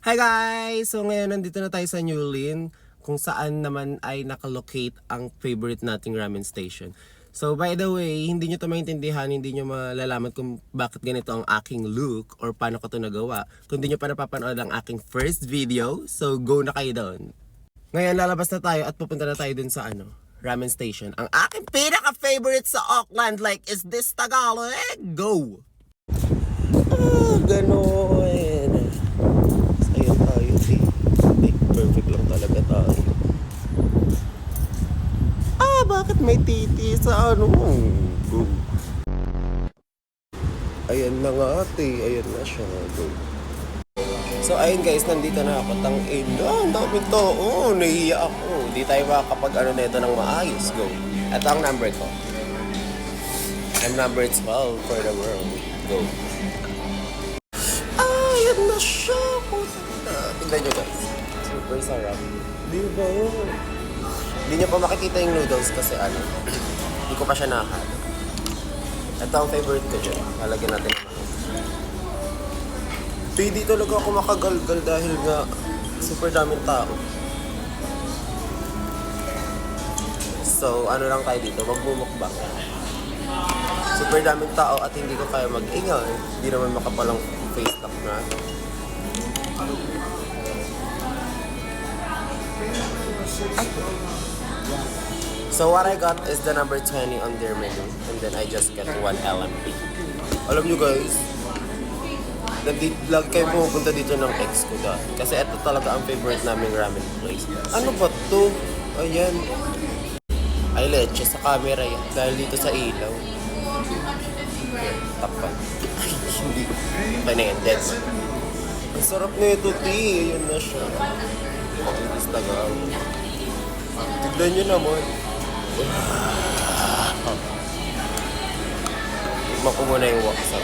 Hi guys! So ngayon nandito na tayo sa Newlin kung saan naman ay nakalocate ang favorite nating ramen station. So by the way, hindi nyo to maintindihan, hindi nyo malalaman kung bakit ganito ang aking look or paano ko to nagawa. Kung hindi nyo pa napapanood ang aking first video, so go na kayo doon. Ngayon lalabas na tayo at pupunta na tayo dun sa ramen station. Ang aking pinaka-favorite sa Auckland, like, is this Tagalog? Go! Ganon. Ayun tayo, perfect lang talaga tayo. Bakit may titi sa Go. Ayan na nga ayan na siya. Go. So ayun guys, nandito na ako. Ang daming tao. Nahiya ako. Di tayo makakapag nito ng maayos. Go. Ito ang number ko. I'm number 12 for the world. Go. Ayan na siya. Tignan nyo guys. Super sarap. Diba? Hindi nyo pa makikita yung noodles kasi hindi ko pa siya nakakala. Ito ang favorite ko dyan. Halagyan natin naman. Hindi talaga ako makagalgal dahil nga super daming tao. So, lang tayo dito? Magbumukbang. Super daming tao at hindi ko kaya mag-ingay. Hindi naman makapalang face lock na. So what I got is the number 20 on their menu, and then I just got 1 LMP. Alam nyo guys, lagi kayo pumupunta dito ng ex ko dahil. Kasi ito talaga ang favorite naming ramen place. Ano ba to? Ayan. Ay leche sa camera yan. Dahil dito sa ilaw. Takpan. Ay, hindi. Okay na yan, dead. Ang sarap na ito, Ayan na siya. Pag-itis tagal. Tignan nyo naman. Tignan ko muna yung waksa.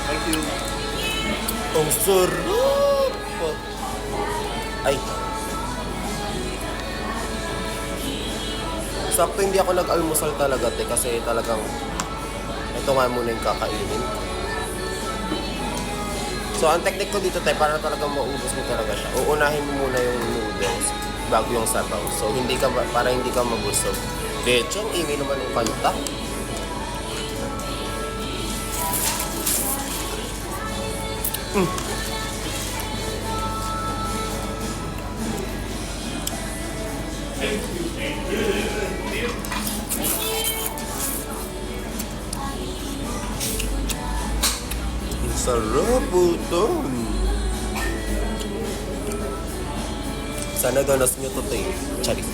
Thank you. Ang sarap! Ay. Sakto hindi ako nag-almusal talaga kasi talagang ito nga muna yung kakainin. So, ang technique ko dito para talagang maubos mo talaga siya. Uunahin mo muna yung noodles bago yung sabaw. So, para hindi ka mabusog. De hecho, ang ingay naman yung kanta. Sarap ito. Sana ganas nyo to tayo. Charis.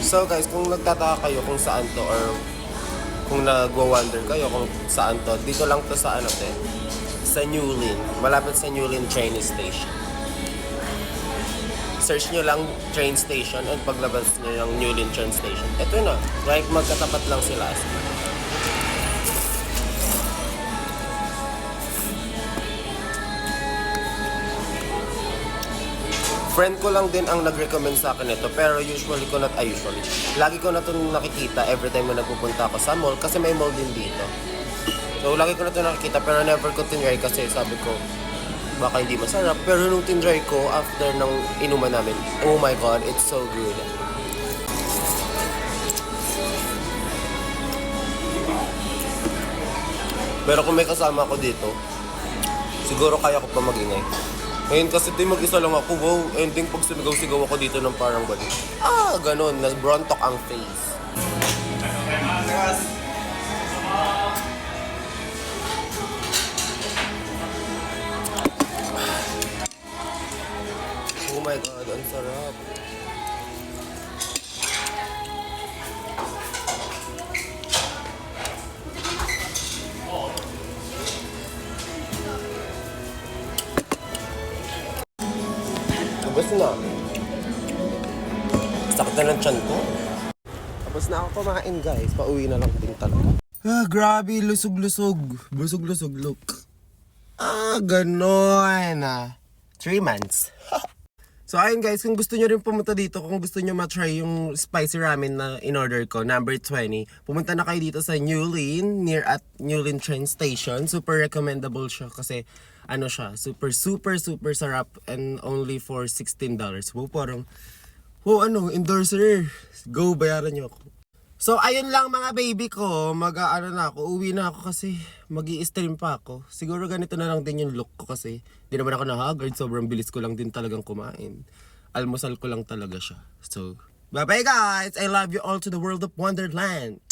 So guys, kung nagtataka kayo kung saan to or kung nagwa-wonder kayo kung saan to, dito lang to sa sa Newlin. Malapit sa Newlin train station. Search nyo lang train station at paglabas nyo ng Newlin train station. Ito na, right magkatapat lang sila. Friend ko lang din ang nag-recommend sa akin ito, pero lagi ko na ito nakikita every time na nagpupunta ako sa mall kasi may mall din dito. So lagi ko na ito nakikita pero never ko tinry kasi sabi ko baka hindi masarap, pero nung tinry ko after ng inuman namin, oh my god, it's so good. Pero kung may kasama ako dito, siguro kaya ko pa mag-ingay. Ngayon kasi mag-isa lang ako, wow, ending pag sumigaw-sigaw ako dito ng parang balik. Ganon, nas-brontok ang face. Oh my god, ang sarap. Tapos na. Sakit na ng tiyan ko. Tapos na ako kumain guys. Pauwi na lang din talaga. Grabe, lusog-lusog. Busog-lusog, look. Ganon. 3 months. So ayun guys, kung gusto nyo rin pumunta dito, kung gusto nyo matry yung spicy ramen na in-order ko, number 20, pumunta na kayo dito sa Newlyn, near at Newlyn train station. Super recommendable siya kasi ano siya, super sarap and only for $16. Wow, parang, wow ano, endorser. Go, bayaran nyo ako. So ayun lang mga baby ko, na ako, uwi na ako kasi mag-i-stream pa ako. Siguro ganito na lang din yung look ko kasi di naman ako na-haggard, sobrang bilis ko lang din talagang kumain. Almusal ko lang talaga siya. So, bye bye guys! I love you all to the world of Wonderland!